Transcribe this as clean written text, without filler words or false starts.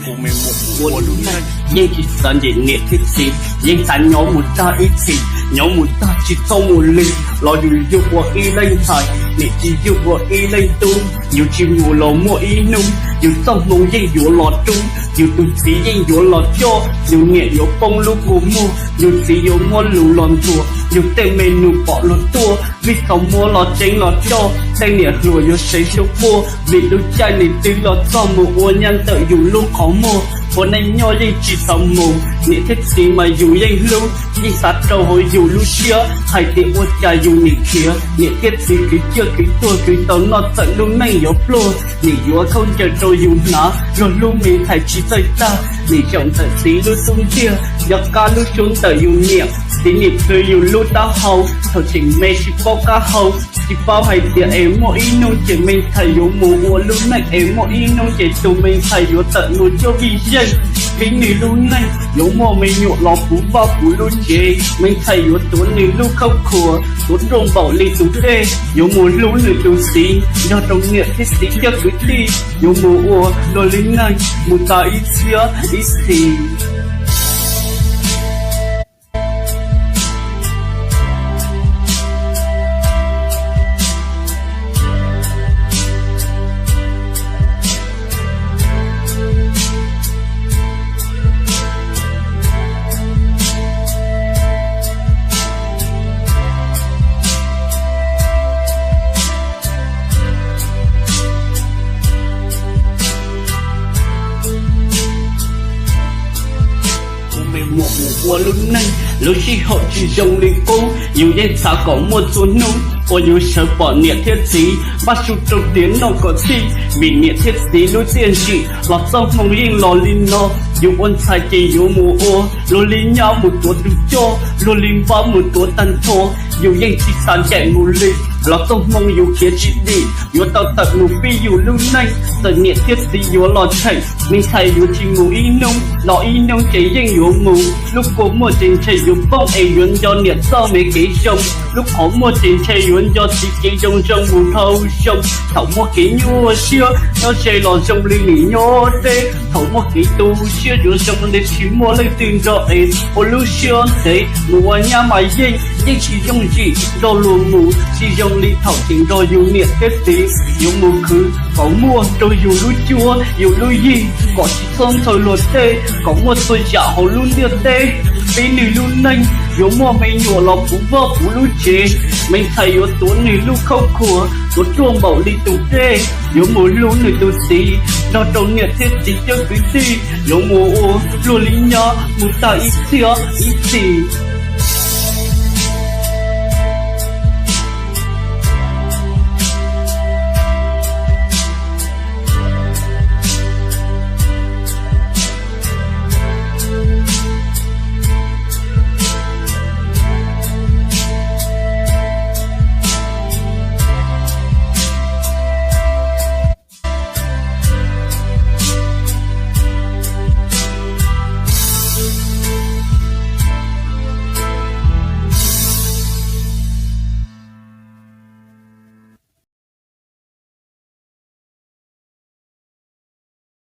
我路内，因其三日热铁丝，因三有木大一起，有木大只做木力，老有有我一类菜，你只有我一类多，有只有老莫一弄，有做梦因有老多，有肚子因有老焦，有热有崩路古木，有只有莫路乱做，有对美女bỏ路多，vì không mua lọt chính lọt cho, tên nhiệt lùa有谁修波，vì lúc trai你对lọt cho mù ô nhân tự dù luôn khó mua. Hôm nay nhỏ đi chỉ tao mù, nhị thích gì mà dù danh lưu, đi sát đầu hồi dù lưu chia, hay tiệm ô trà dù nhị kia, nhị thích gì cứ chưa cứ tua cứ tao nó tận luôn này yếu plô, nhị yếu không chờ trôi dù ná, rồi lưu mình thầy chỉ tay ta, nhị chồng tận tí lưu xuống chia, giặc ca lưu xuống tờ dù niệm, tí nhị cười dù lưu ta hầu, thầu chỉnh mê chỉ bao ca hầu, chỉ bao hay tiệm em mỗi nông chỉ mình thầy yếu mù ô lưu này em mỗi nông chỉ tụi mình thầy yếu tận luôn cho vì dân. Cái này luôn này, dấu mò mình nhộ lọ phú vào phú luôn chế. Mình thấy yếu tố này lúc không khổ, tốt rồng bảo lì tú thê. Dấu mò lưu người tú xí, do trong nghĩa thiết xí cho cứ đi. Dấu mò ua, đồ linh này, mù ta ít xía, ít xí. Một mùa lúc này, lúc khi họ chỉ dòng lên phố, nhiều dân xã có một số núi, có nhiều sợ bỏ nhiệt thiết sĩ, bắt chụp trong tiếng nó có gì, vì nhiệt thiết sĩ lúc tiên trị, lọt sông mong riêng lò linh nó, dù ôn sai chỉ dù mùa ô, lô linh nhau một tổ tự cho, lô linh vào một tổ tân thô, dù dân chỉ sản chạy mù lịch, lọt sông mong dù kia chỉ đi, dù tao tật mù phi dù lúc này, tờ nhiệt thiết sĩ dù lọt chạy, mình thấy dù chỉ mù y nông, lọ y nông chỉ dân dù mù, lúc có một tiền chạy dù bông ấy yuan do nhiệt sau mấy cái sông, lúc có một tiền chạy yuan do chỉ cái sông sông mù thâu sông, thấu một cái nhua xưa, nó chạy lọt sông lên nghỉ nhô tê, thấu một cái tu xưa dù sông để chỉ mua lấy tiền rồi, ô lưu xưa thế, mùa nhà mày dây, dây chỉ dùng gì, do luồng mù, chỉ dùng đi thấu tiền rồi dù nhiệt kết tí, dù mù cứ có mua rồi dù lưu chua, dù lưu gì, có chỉ xong thôi lột tê, có một tôi trả hồ luôn liệt tê, bên này luôn nhanh, dù mua mình nhổ lọc phú vợ phú lưu chế, mình thấy yếu tố này lưu không khổ, tốt chuông bảo đi tù tê, dù mua lưu này tù xí, nó trong nhiệt thiết tí cho cứ đi, dù mua ô, lưu lý nhó, mù ta ít xíu, ít xí.